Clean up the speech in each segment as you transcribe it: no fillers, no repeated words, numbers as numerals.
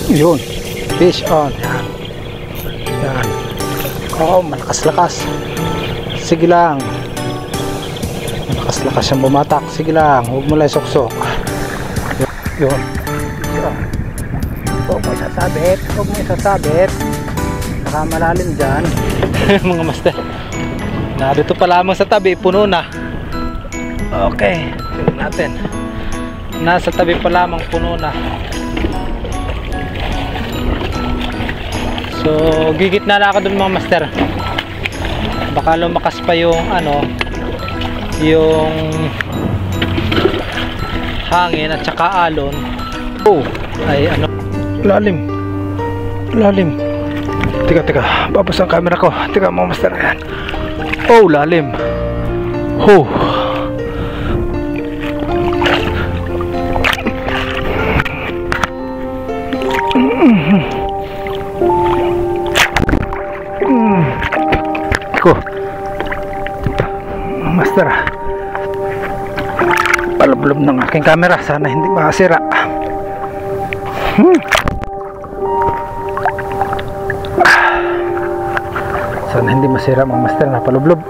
Yun. Fish on. Yan. Yan. Oh, malakas-lakas. Sige lang. Malakas-lakas siyang bumatak. Sige lang. Huwag mo lang suksok. Yun. Yun. Huwag mo isasabit. Huwag mo isasabit. Saka malalim dyan. Mga master. Dito pa lamang sa tabi. Puno na. Okay. Tignan natin. Nasa tabi pa lamang. Puno na. So, gigit na ako dun mga master. Baka lumakas pa yung ano, yung hangin at saka alon. Oh, ay ano, lalim. Lalim. Teka, babas ang camera ko. Teka mga master. Ayan. Oh, lalim. Oh. Ko master, palablob ng aking camera, sana hindi makasira. Sana hindi masira mga master, na palablob.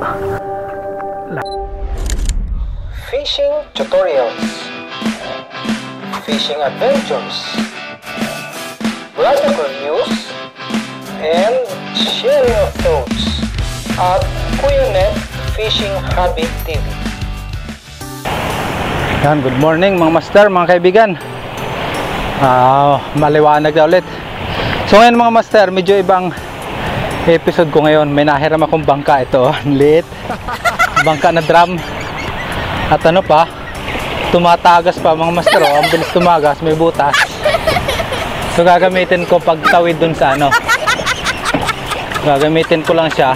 Fishing tutorials, fishing adventures, vlog reviews, and sharing of thoughts at Kuya Net Fishing Habit TV. Yan, good morning mga master, mga kaibigan. Maliwanag na ulit. So ngayon mga master, medyo ibang episode ko ngayon. May nahiram akong bangka, ito, lit. Bangka na drum. At ano pa, tumatagas pa mga master, oh. Ang bilis tumagas, may butas. So gagamitin ko pagtawid dun sa ano, gagamitin ko lang siya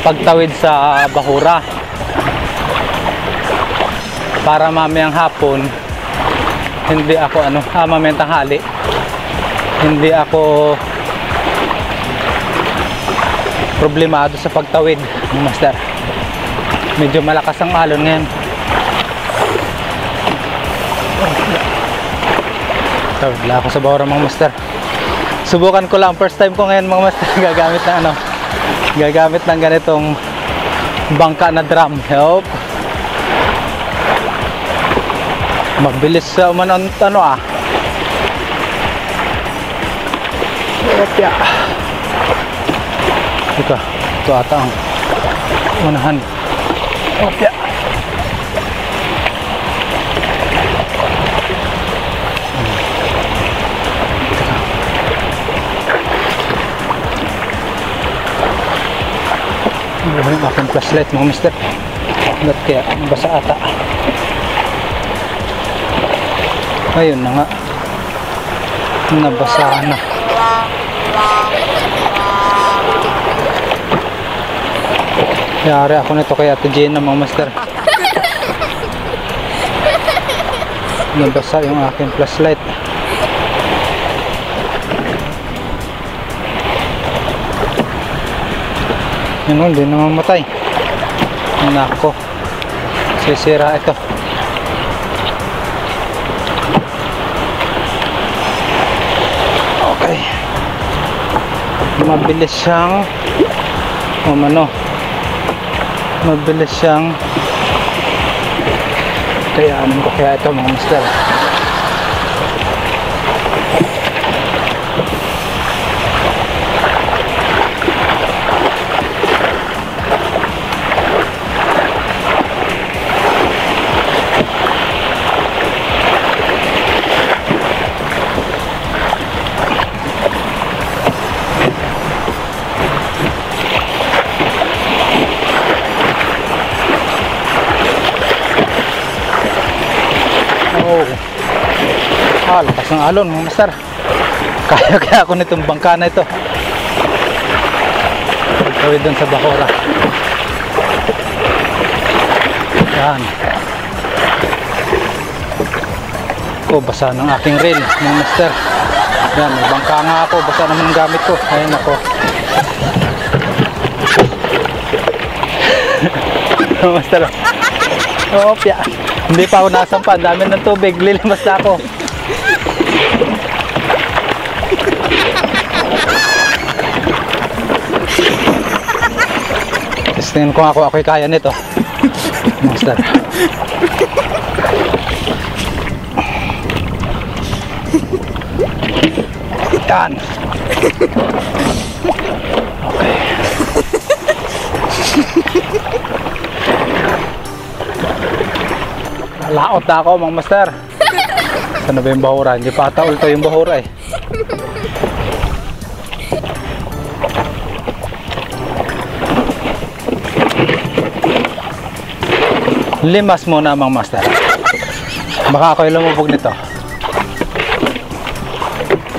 pagtawid sa bahura, para mamayang hapon hindi ako ano, mamayang tanghali hindi ako problemado sa pagtawid ng master. Medyo malakas ang alon ngayon. Tawid lang ako sa bahura mga master. Subukan ko lang, first time ko ngayon mga master gagamit ng ano, gagamit ng ganitong bangka na drum. Help. Mabilis sa umanon ano Opya. Ito ata ang unahan. Opya. Ang aking flashlight mga mister. Ba't kaya basa ata? Ayun na nga, nabasa na. Yari ako nito kay Ate Jane mga master. Nabasa yung aking flashlight. Yun, hindi na mamatay. Nako, sisira ito. Okay, mabilis siyang mabilis siyang kayanin ko kaya ito mga master. Lakas ng alon mga master. Kaya ako nitong bangka na ito. Tawid dun sa bahura. Yan. Basa ng aking reel mga master. Yan, may bangka nga ako. Basa naman ang gamit ko. Ayun ako. Mga master. Opya. Hindi pa ako nasampa. Dami ng tubig. Lilimas na ako. Tingnan ko ako'y kaya nito. Master. Yan. Okay. Laot na ako, mga master. Saan na ba yung bahura? Hindi pa ata ulto yung bahura eh. Limas muna, mga master. Baka ako'y lumubog nito.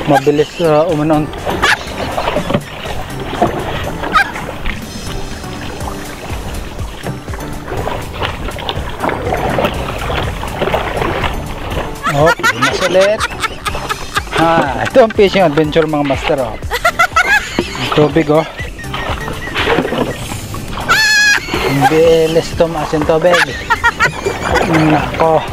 Mabilis umanon. Limas ulit. Ito ang fishing adventure, mga master. Tubig bilis tumaas yung tubig. Nako.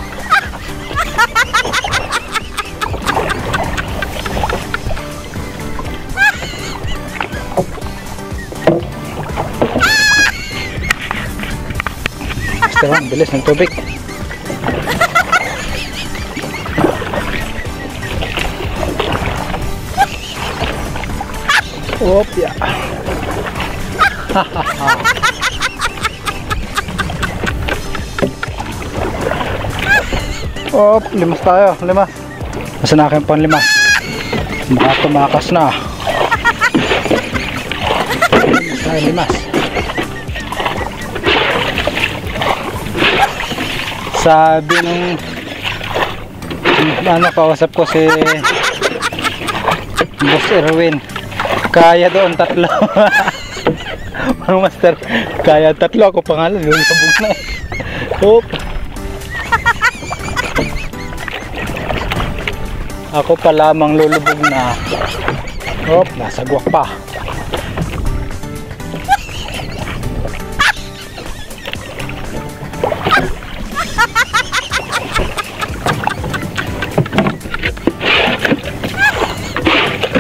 Basta lang, bilis ng tubig. Opya. Limas tayo, limas. Nasa na akin pang limas. Baka tumakas na. Limas tayo, limas. Sabi nung kausap ko si Boss Erwin, kaya doon 3. Mga master, kaya 3 ako pangalan, yung sabog na. Ako pa lamang lulubog na. Nasagwak pa.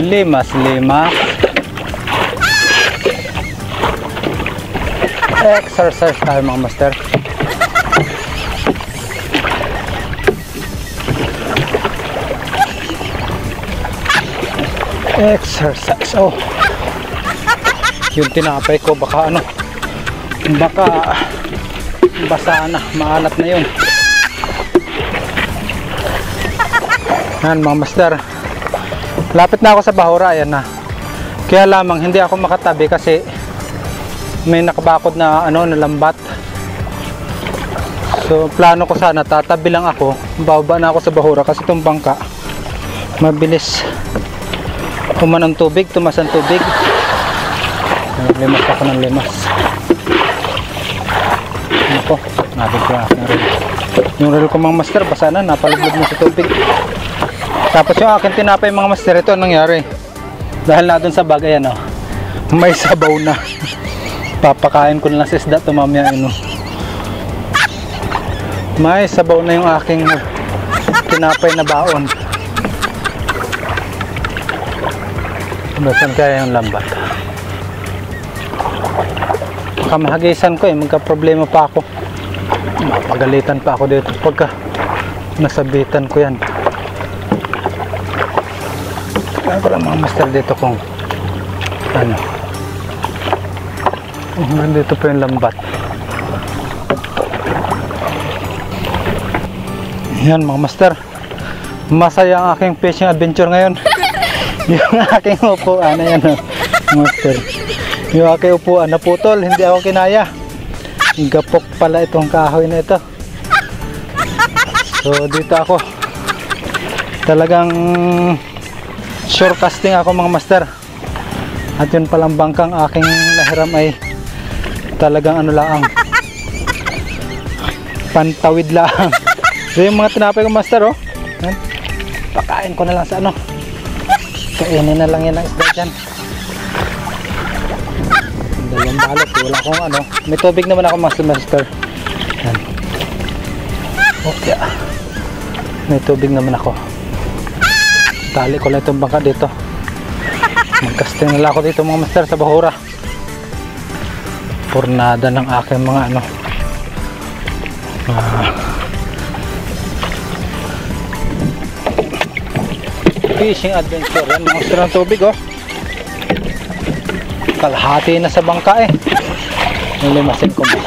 Limas. Exercise tayo, mga master. Exercise. Yung tinapay ko baka basa na, maalat na yun. Yan, mga master, lapit na ako sa bahura. Ayan na. Kaya lamang hindi ako makatabi kasi may nakabakod na na lambat. So plano ko sana tatabi lang ako, bababa na ako sa bahura kasi itong bangka mabilis tumas ang tubig. Limas ako ng limas. Ako, nabigla na rin. Yung reel ko, mga master, basa na, napalubog na sa tubig. Tapos yung akin tinapay, mga master, ito nangyari. Dahil na dun sa bagay, may sabaw na. Papakain ko na lang sa isda ito mamaya. May sabaw na yung aking tinapay na baon. Basan kaya yung lambat. Kamahagisan ko magka problema pa ako. Mapagalitan pa ako dito pagka nasabitan ko yan. Kaya ko lang, mga master, dito kung dito pa yung lambat. Yan, mga master, masaya ang aking fishing adventure ngayon. Yung aking upuan, ayan master, yung aking upuan naputol, hindi ako kinaya. Gapok pala itong kahoy na ito. So dito ako talagang shore casting ako, mga master. At yun palang bangkang aking nahiram ay talagang lang, pantawid lang. So yung mga tinapay ko, master, yan. Pakain ko na lang sa kainin na lang yan ang isda dyan. Dalawang balot, wala akong may tubig naman ako, master. Yan. Okay, may tubig naman ako. Tali ko lang itong bangka dito. Magkasting nila ako dito, mga master, sa bahura. pornada ng aking mga ano, fishing adventure. Yan, monster ng tubig, oh. Kalahati na sa bangka eh. Nilimasin ko mo.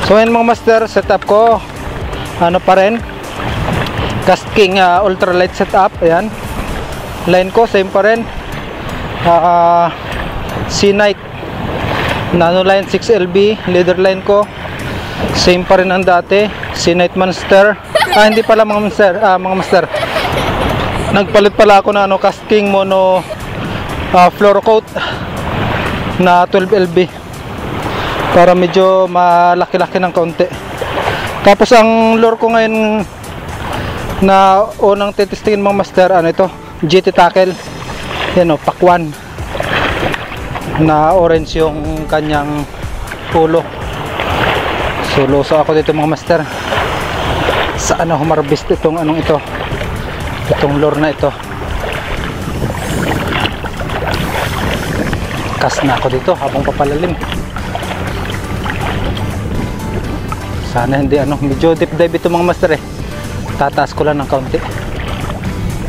So yan mga master, setup ko ano pa rin, Casking ultralight setup. Ayan, line ko same pa rin, C-Night Nano Line 6LB. Leader line ko same pa rin ang dati, C-Night Monster. Hindi pala mga master, nagpalit pala ako na ano, Casking mono fluorocoat na 12LB para medyo malaki-laki ng kaunti. Tapos ang lure ko ngayon na unang titistingin mga master, ano ito, GT Tackle. Yan o, pakwan na orange yung kanyang pulo. So loso ako dito mga master sa ano, humarbist itong anong ito, itong lure na ito. Cast na ako dito habang papalalim. Sana hindi ano, medyo deep dive ito mga master eh. Tataas ko lang ng kaunti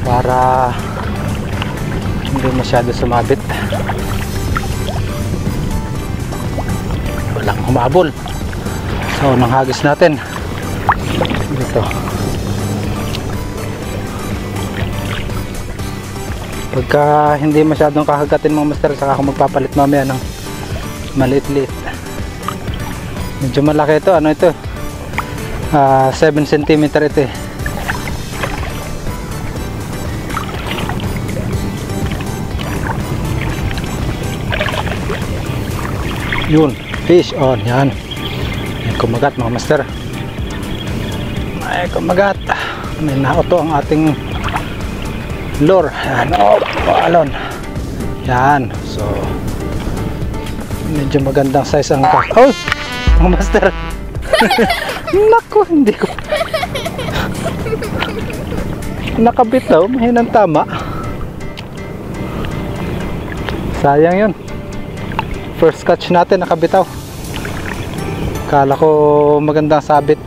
para hindi masyado sumabit. Walang humabol. So nang hagis natin dito. Pagka hindi masyadong kakagatin mga master, saka ako magpapalit mamaya ng maliit-liit. Medyo malaki ito, ano ito, 7 cm ito eh. Yun, fish on. Yan, may kumagat mga master, may kumagat, may naoto ang ating lure. Yan, oh, alon. Yan, so medyo magandang size ang oh, mga master. Naku, hindi ko nakabitaw, mahinang tama. Sayang yun, first catch natin nakabitaw. Kala ko magandang sabit.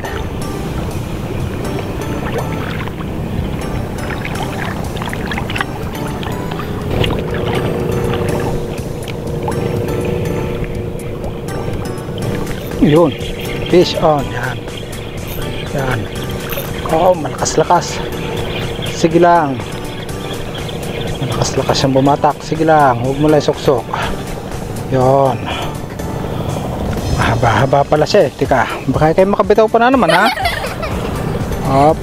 Yun, fish on. Yan, yan. Oh, malakas-lakas. Sige lang, malakas-lakas siyang bumatak. Sige lang, huwag mo lang suksok. Yun, mahaba-haba pala siya eh. Tika, baka kayo makabitaw pa na naman ha. Hop.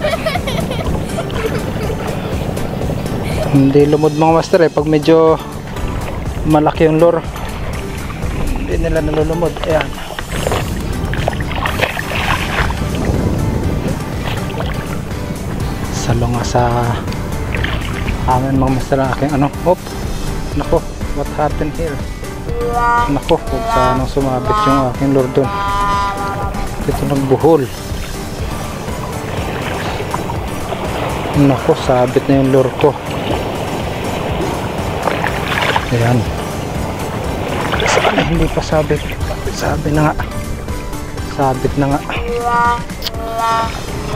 Hindi lumod mga master eh, pag medyo malaki yung lure, hindi nila nalulumod. Ayan, salong nga sa amin mga master ang aking ano. Hop, nako, what happened here? Nako, huwag sanang sumabit yung aking lure dun. Ito nagbuhol. Nako, sabit na yung lure ko. Ayan, sana hindi pa sabit. Sabi na nga, sabit na nga.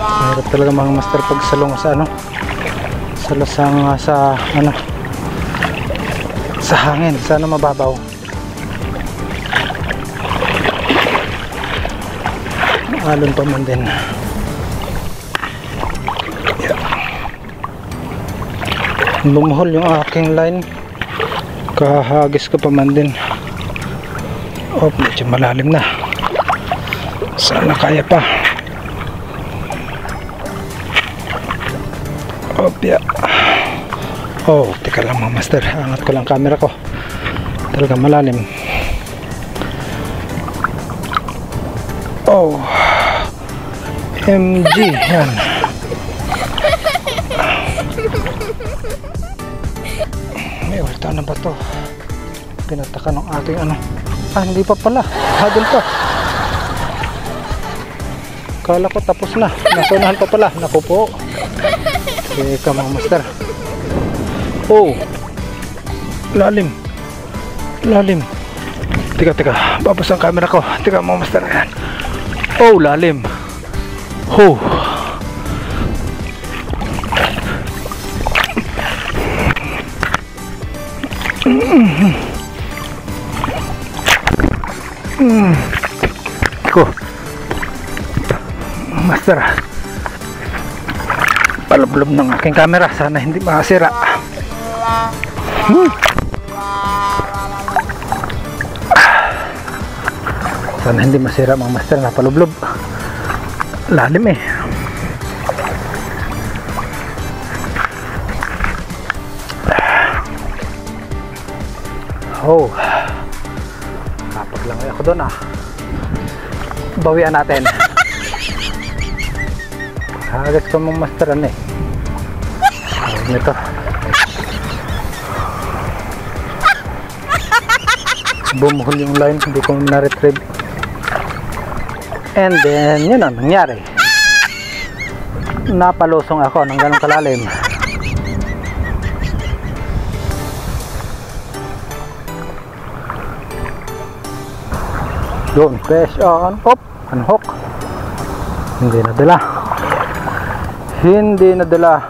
Mahirap talaga mga master pag salong sa ano, sa lasang sa ano, sa hangin. Sana mababaw. Alon pa man din. Yeah. Bumuhol yung aking line, kahagis ka pa man din. Oh, medyo malalim na. Sana kaya pa. Yeah. Oh, teka lang mga master, angat ko lang camera ko, talaga malalim. Oh, MG. Yan, may ulta na ba to? Pinataka ng ating ano, hindi pa pala, hadol pa. Kala ko tapos na, nasunahan pa pala. Naku po. Teka mga master. Oh, Lalim. Lalim. Teka. Babas ang camera ko. Teka mga master. Ayan. Oh, lalim. Oh. Ko. Master. Palablob ng aking camera. Sana hindi makasira. Sana hindi masira mga master na palublob. Lalim eh. Oh. Kapag lang ako doon ah. Bawian natin. Hagas ko mga masteran eh. Nito. Bumuhol yung line, hindi ko na-retrieve. And then, yun ang nangyari. Napalusong ako ng ganong kalalim. Doon, fish on, pop, unhook. Hindi nadala. Hindi nadala.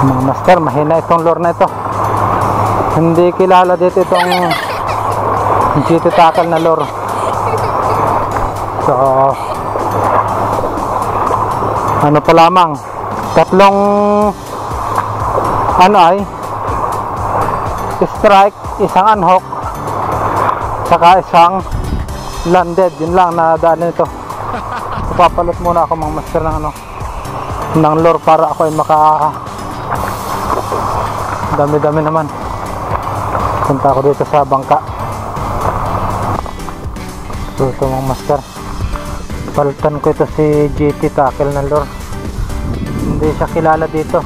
Mga master, mahina itong lure na ito. Hindi kilala dito itong GT tackle na lure. So ano pa lamang, tatlong ano ay strike, isang unhook, saka isang landed. Yun lang na daan nito. Papalot muna ako mga master ng ano, ng lure para ako ay maka dami-dami naman. Punta ako dito sa bangka. So ito mga master, palitan ko ito si GT tackle na lure. Hindi siya kilala dito.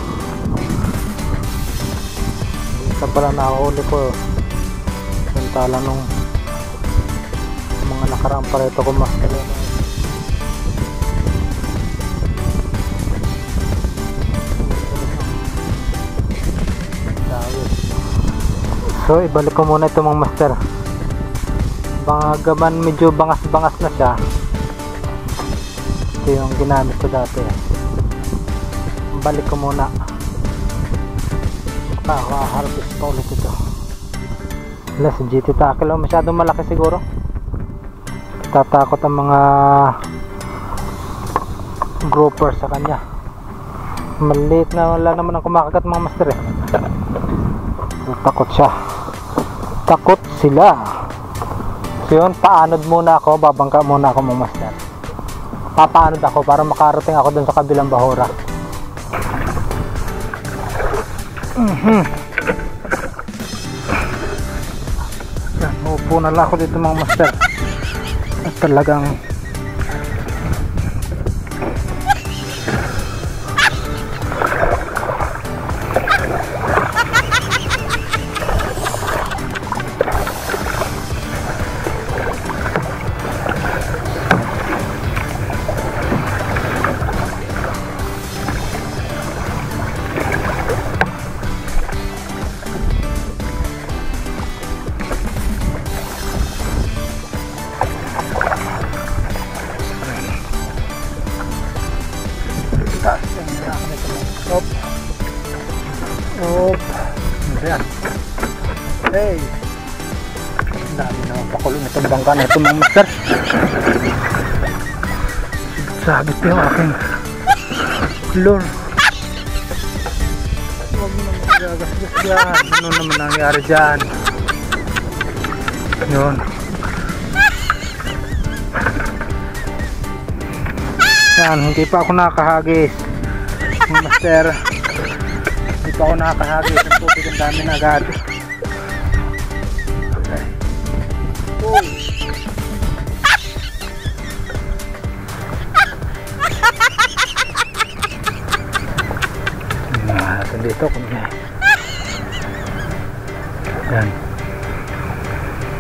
Ito pala nakahuli ko. Santala nung mga nakaraang pareto ko master. So ibalik ko muna ito mga master. Bagaman medyo bangas-bangas na siya. Ito yung ginamit ko dati. Balik ko muna. Harvest pa ulit ito. Wala si GT tackle, masyadong malaki siguro. Tatakot ang mga grouper sa kanya. Maliit na, wala naman ang kumakagat mga master eh. Takot siya. Takot sila. So yun, paanod muna ako. Babangka muna ako mga master. Papaanod ako para makarating ako dun sa kabilang bahura. Yan, upo na lang ako dito mga master. At talagang Ayan. Hey, ang dami naman pakulong itong bangka na ito mga master. Sabit pa yung aking lure. Huwag mo naman gagasgas dyan. Ano naman nangyari dyan? Yun. Yan, hindi pa ako nakahagis mga master. Hindi pa ako nakakahagis ng tubig, ang dami na agad. Okay. Oh. Natin dito kung yan.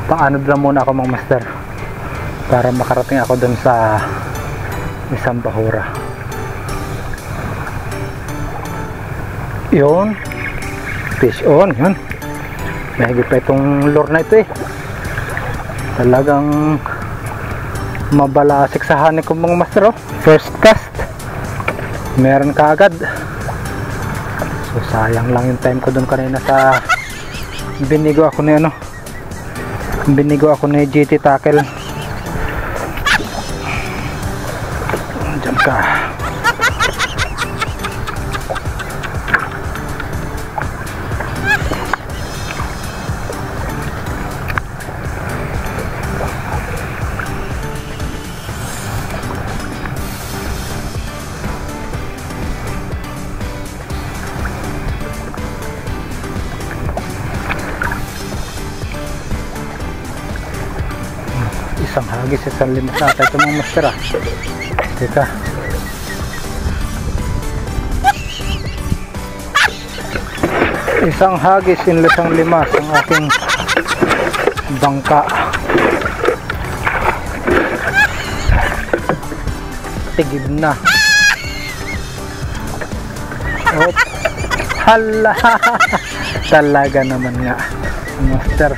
Paanod lang muna ako mga master para makarating ako dun sa isang bahura. Yun. Fish on. Yun. Mahigit pa itong lure na ito eh. Talagang mabalasik sa hanik ko mga master. Oh. First cast. Meron ka agad. So sayang lang yung time ko dun kanina sa binigo ako ni ano. Binigo ako ni GT Tackle. Diyan ka. Isang hagis, isang limot na ito mga master ah. Teka. Isang hagis, isang limas ang aking bangka. Tigib na. Oh. Hala. Talaga naman nga master.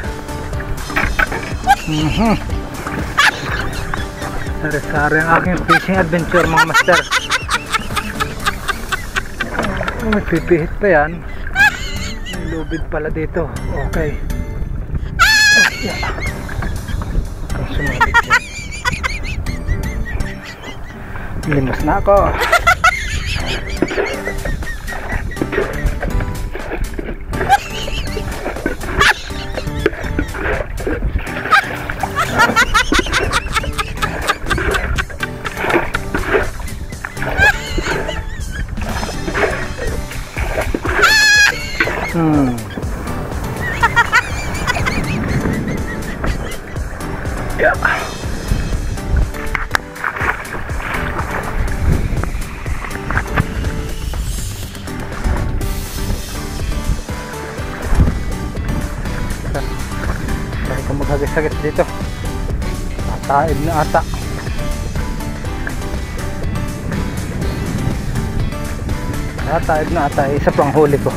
Sari-sari ang aking fishing adventure mga master. May pipihit pa yan. May lubid pala dito. Okay. Oh, yeah. Ang sumabit yan. Limas na ako. Yeah. Bakit ka maghagis-hagis dito? Tataib na ata. Tataib na ata. Isa pang huli ko.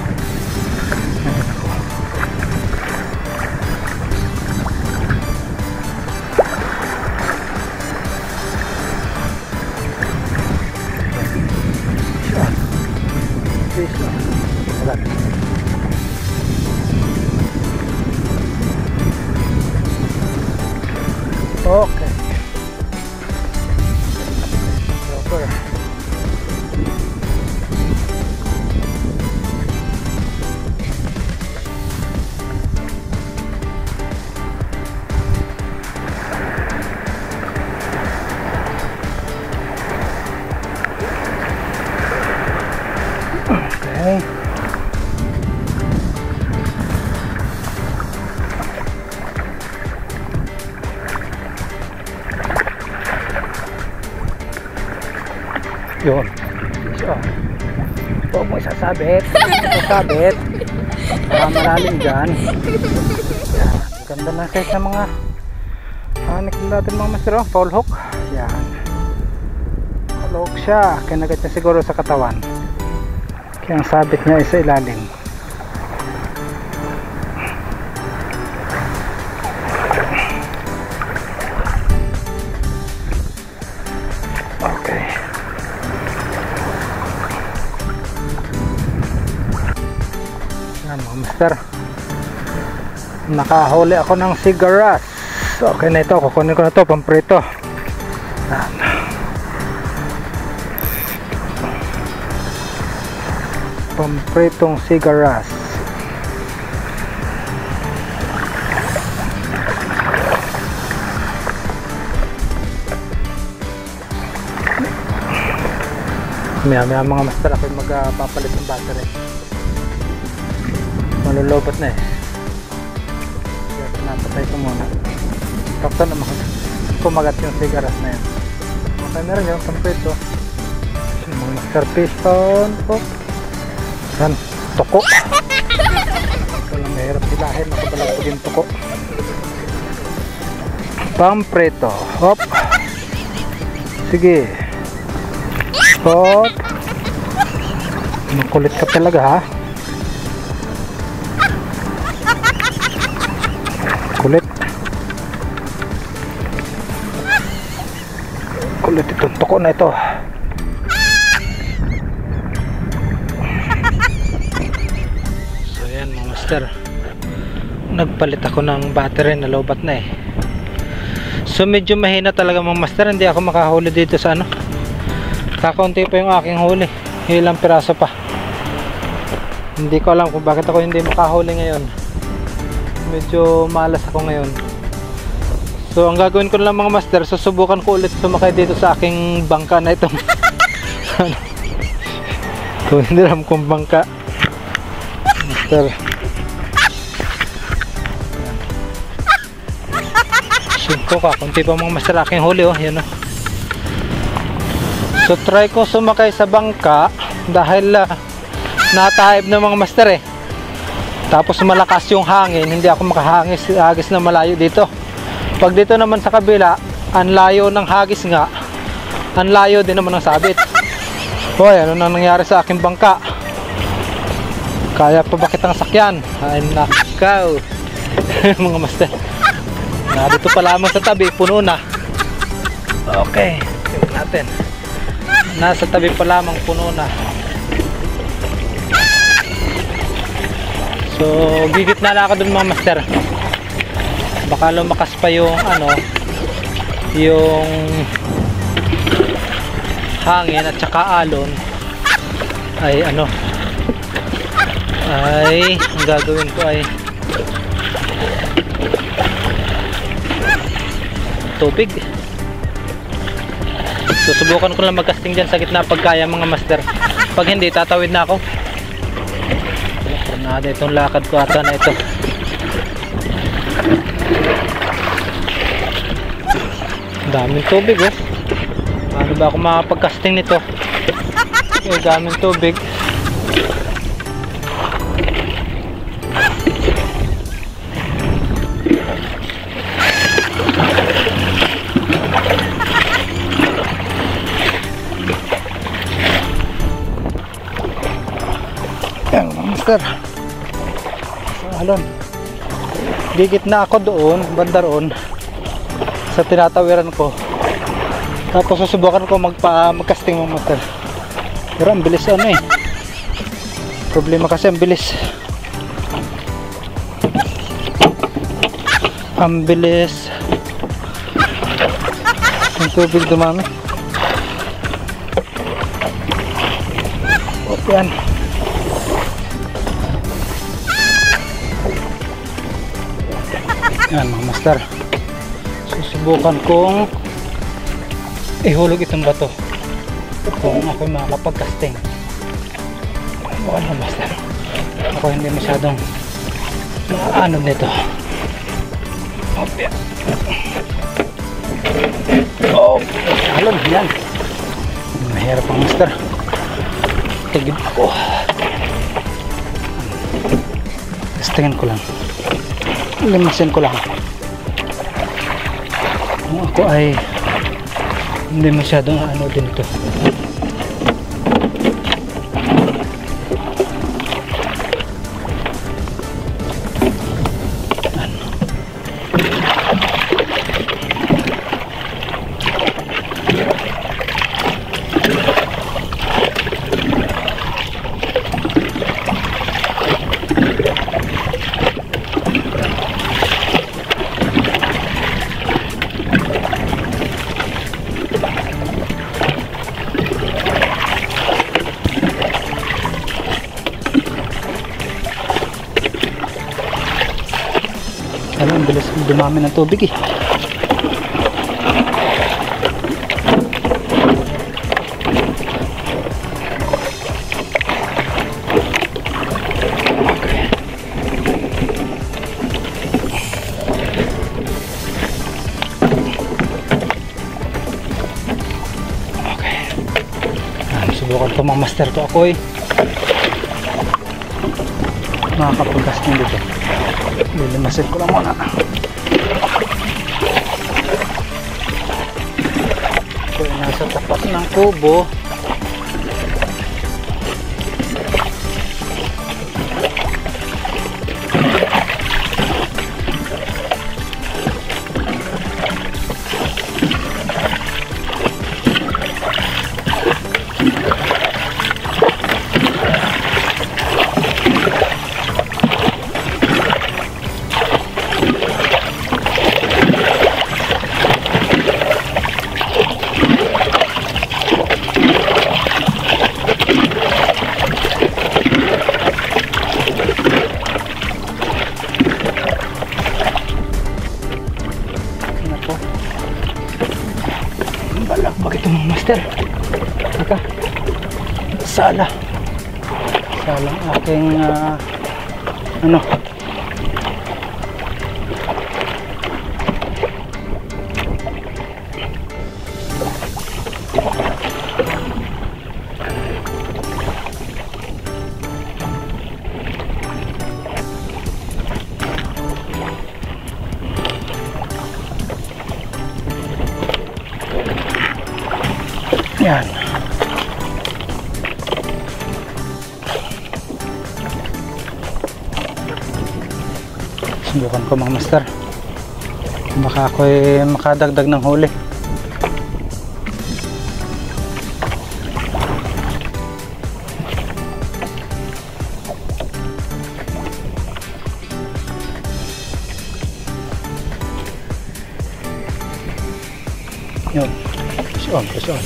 Okay. Super. Okay. Yun. So, huwag mo isasabit. Isasabit. Malalim dyan. Yan. Ganda ng size ng mga hanik natin mga master. Foul hook. Yan. Foul hook siya. Kinagat niya siguro sa katawan. Kaya ang sabit niya ay sa ilalim. Okay. Yan mga master. Nakahuli ako ng sigaras. Okay na ito. Kukunin ko na ito. Pamprito. Yan. Pampritong sigaras. Maya mga master ako magpapalit ng battery. Malulobot na eh. Kaya pinapatay ko muna. Tapos naman kumagat yung sigaras na yan. Okay na rin yung pamprito. Mga master piston. Yan, toko. Ito lang mahirap hilahin. Nakabalag ko din toko. Pamprito. Hop. Sige. Hop. Makulit ka talaga ha. Kulit itong tuko na ito. So yan mga master, nagpalit ako ng battery na lobat na eh. So medyo mahina talaga mga master, hindi ako makahuli dito sa ano. Kakaunti pa yung aking huli, ilang piraso pa. Hindi ko alam kung bakit ako hindi makahuli ngayon. Medyo malas ako ngayon. So ang gagawin ko lang mga master, susubukan ko ulit sumakay dito sa aking bangka na itong kung hindi alam kong bangka master. Singko ka, kunti pa mga master aking huli oh, yan oh. So try ko sumakay sa bangka dahil nataib ng mga master eh. Tapos malakas yung hangin, hindi ako makahagis na malayo dito. Pag dito naman sa kabila, ang layo ng hagis nga, ang layo din naman ng sabit. Hoy, ano nang nangyari sa aking bangka? Kaya pa ba kitang sakyan? Ay nakaw. Mga master, dito pa lamang sa tabi, puno na. Okay, tingnan natin. Nasa tabi pa lamang, puno na. So gigit na ako dun mga master. Baka lumakas pa yung ano, yung hangin at saka alon. Ay ano, ay ang gagawin ko ay tubig. Susubukan ko lang magcasting dyan sa gitna pag kaya mga master. Pag hindi, tatawid na ako. Nada itong lakad ko ata na ito. Daming tubig oh. Paano ba ako makapag-casting nito? Daming tubig. Yan master. Alon, gigit na ako doon, banda roon sa tinatawiran ko. Tapos susubukan ko mag-casting mga master. Pero ang bilis ano eh. Problema kasi ang bilis. Ang bilis. Ang tubig dumami. O yan. Yan mga master, susubukan kong ihulog itong bato kung ako makakapag-casting. Wala master, ako hindi masyadong ano nito. Oh, halon yan. Mahirap ang master. Tigib ko. Castingan ko lang. Limisin ko lang. Ako ay hindi masyadong ano din ito. Ang bilis dumami ng tubig eh. Subukan ko mga master to ako eh. Nakakapag-casting dito. Lilimasin ko lang muna. So nasa tapat ng kubo. Balakbak ito mga master. Teka. Sala ang aking ano. Yan. Subukan ko mga master. Baka ako'y makadagdag ng huli. Yun. Push on. Push on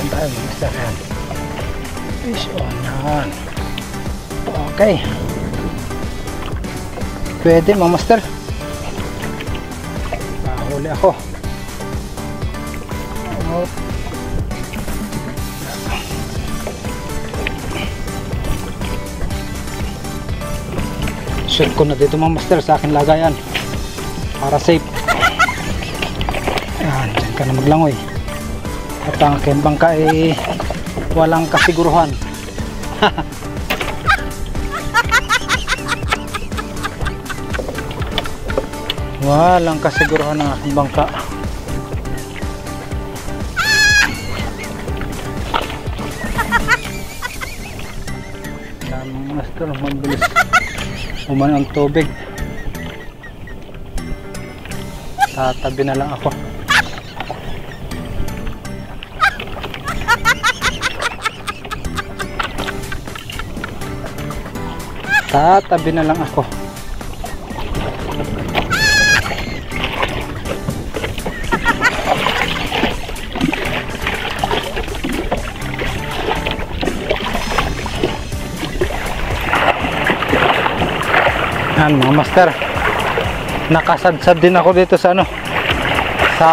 tayo mga master. Yan. Push on. Yan. Okay. Pwede mga master. Huli ako. Shoot ko na dito mga master sa akin lagayan para safe. Yan, dyan ka na maglangoy. At ang aking bangka ay walang kasiguruhan. Walang kasiguruhan ng aking bangka. Daming master, mabilis uman ang tubig. Tatabi na lang ako. Tatabi na lang ako. Yan mga master, nakasadsad din ako dito sa ano, sa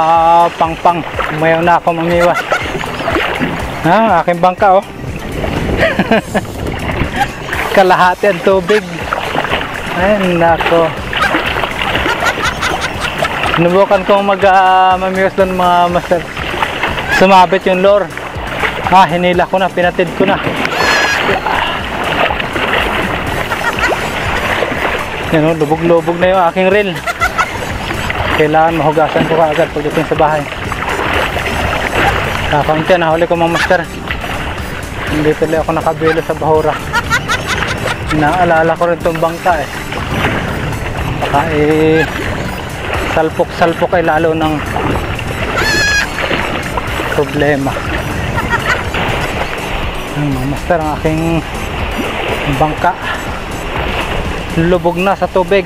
pangpang. Umayaw na ako mamiwas. Aking bangka oh. Kalahati ang tubig. Ay nako. Sinubukan kong mamiwas doon mga master. Sumabit yung lure. Hinila ko na, pinatid ko na. Yan o, lubog-lubog na yung aking reel. Kailangan mahugasan ko kaagad pagdating sa bahay. Kakaunti, nahuli ko mga master. Hindi tuloy ako nakabilo sa bahura. Naalala ko rin itong bangka eh. Baka salpok-salpok ay lalo ng problema. Yan mga master, ang aking bangka lubog na sa tubig.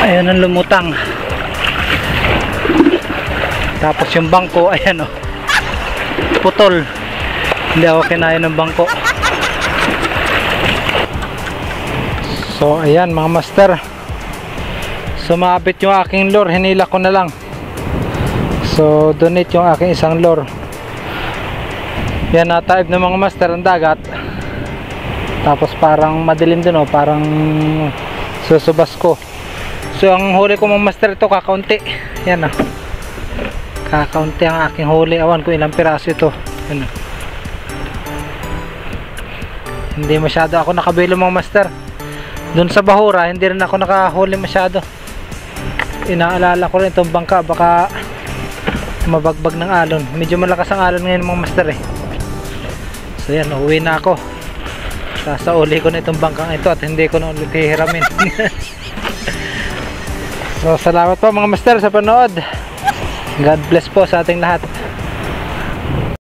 Ayan ang lumutang. Tapos yung bangko, ayan o, putol. Hindi ako kinaya ng bangko. So ayan mga master, sumabit yung aking lure. Hinila ko na lang. So donate yung aking isang lure. Yan, nataib ng mga master ang dagat. Tapos parang madilim din oh, parang susubas ko. So ang huli ko mga master ito kakaunti. Yan oh. Kakaunti ang aking huli. Awan ko ilang piraso ito. Yan oh. Hindi masyado ako nakabilo mga master. Doon sa bahura hindi rin ako nakahuli masyado. Inaalala ko rin itong bangka, baka mabagbag ng alon. Medyo malakas ang alon ngayon mga master eh. So yan, uwi na ako. Sasauli ko na itong bangkang ito at hindi ko na ulit hihiramin. So salamat po mga master sa panood. God bless po sa ating lahat.